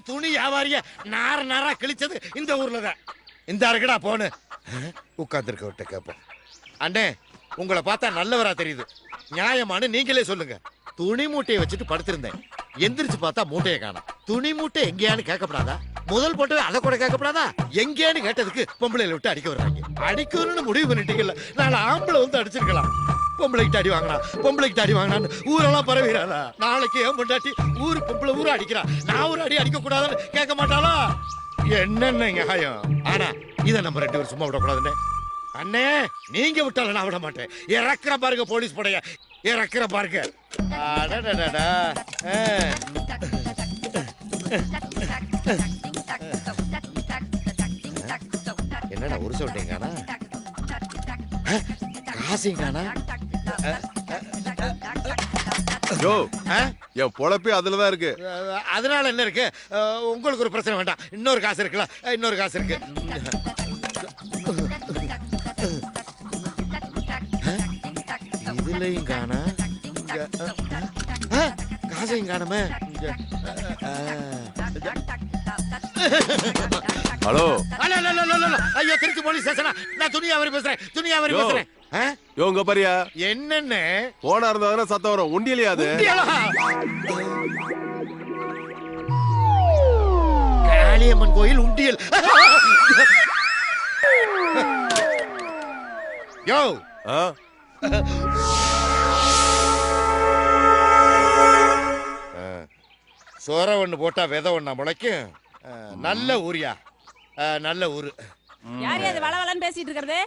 துணி வியாபாரிய நாரா கிழிச்சது இந்த ஊர்ல தான். இந்த இருக்குடா போனு உட்கார்ந்துருக்க விட்ட கேப்போம். அண்ணே உங்களை பார்த்தா நல்லவரா தெரியுது, நியாயமானு நீங்களே சொல்லுங்க. துணி மூட்டையை வச்சுட்டு படுத்திருந்தேன், எந்திரிச்சு பார்த்தா மூட்டையை காணோம். துணி மூட்டை எங்கேயான்னு கேட்கப்படாதா? முதல் போட்டு அதை கூட கேட்கப்படாதா? எங்கேயான்னு கேட்டதுக்கு பொம்பளையில விட்டு அடிக்க வர்றாங்க. அடிக்கணும்னு முடிவு பண்ணிட்டீங்கல்ல, நாலு ஆம்பளை வந்து அடிச்சிருக்கலாம். பொம்பளைக்கு அடி வாங்கினா பொம்பளைக்கு அடி வாங்கினான்னு ஊரெல்லாம் பரவிடாதா? நாளைக்கு ஏன் பொண்டாட்டி ஊரு பொம்பளை ஊரை அடிக்கிறா, நான் ஒரு அடி அடிக்க கூடாதுன்னு கேட்க மாட்டாளா? என்னென்ன நியாயம்? ஆனா இதை நம்ம 2 பேரும் சும்மா விடக்கூடாதுன்னு அண்ணே, நீங்க விட்டால நான் விட மாட்டேன். இறக்குற பாருங்க போலீஸ் படைய, இறக்குற பாருங்க. என்னடா ஒரு சொல்லிட்டீங்கண்ணா, காசிங்கானா? என் பொழப்பே அதுலதான் இருக்கு. அதனால என்ன இருக்கு? உங்களுக்கு ஒரு பிரச்சனை வேண்டாம், இன்னொரு காசு இருக்குல்ல, இன்னொரு காசு இருக்கு. இதுலயும் காணா, காசையும் காணமே. ஹலோ, ஐயோ திருச்சி போலீஸ் ஸ்டேஷனா? நான் துணியாவரி பேசுறேன். உங்க பாரியா என்னென்ன போனா இருந்தா சத்தம் வரும். உண்டியலையா அது? காளியம்மன் கோயில் உண்டியல். யோ சோற ஒண்ணு போட்டா விதை ஒண்ணா முளைக்கும். நல்ல ஊரியா, நல்ல ஊரு. யார் அது வளவளன்னு பேசிட்டு இருக்கிறது?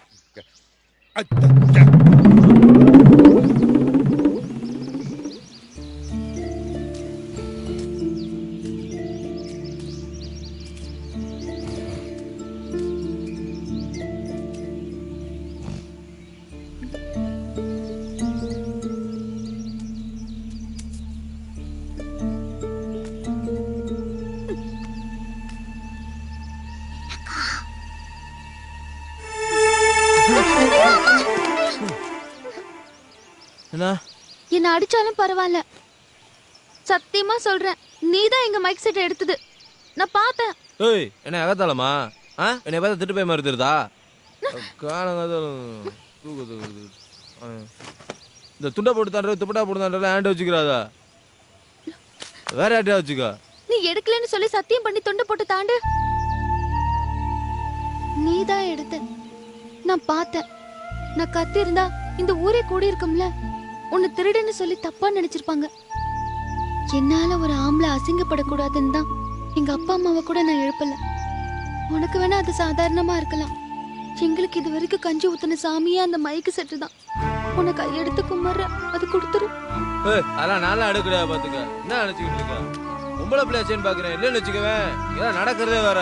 என்ன அடிச்சாலும் பரவாயில்ல, சத்தியமா சொல்றேன், நீதான் எங்க மைக் செட் எடுத்தது. நான் பார்த்தேன். ஏய் என்ன அகத்தாலமா? என்னை பார்த்தா திட்டு போய் மறுத்துருதா? இந்த துண்டை போட்டு தாண்ட துப்பட்டா போட்டு தாண்ட ஆண்ட வச்சுக்கிறாதா? வேற யார்ட்டா வச்சுக்கா? நீ எடுக்கலன்னு சொல்லி சத்தியம் பண்ணி துண்டை போட்டு தாண்டு. நீதான் எடுத்த, நான் பார்த்தேன். நான் கத்தி இருந்தா இந்த ஊரே கூடி இருக்கும்ல. உன்னை திருடுன்னு சொல்லி தப்பா நினைச்சிருப்பாங்க. என்னால ஒரு ஆம்பளை அசிங்கப்படக்கூடாதுன்னு தான் எங்க அப்பா அம்மாவை கூட நான் எழுப்பல. உனக்கு வேணா அது சாதாரணமா இருக்கலாம், எங்களுக்கு இது வரைக்கும் கஞ்சி ஊத்தின சாமியே அந்த மைக்கு செட்டு தான். உன்னை கையெடுத்து கும்பிடுற, அது கொடுத்துரும். அதெல்லாம் நல்லா அடுக்கடா பாத்துக்க. என்ன நினைச்சுக்கிட்டு இருக்க? உங்களை பிள்ளையாச்சேன்னு பாக்குறேன், இல்லன்னு வச்சுக்கவேன். இதெல்லாம் நடக்கிறதே வேற.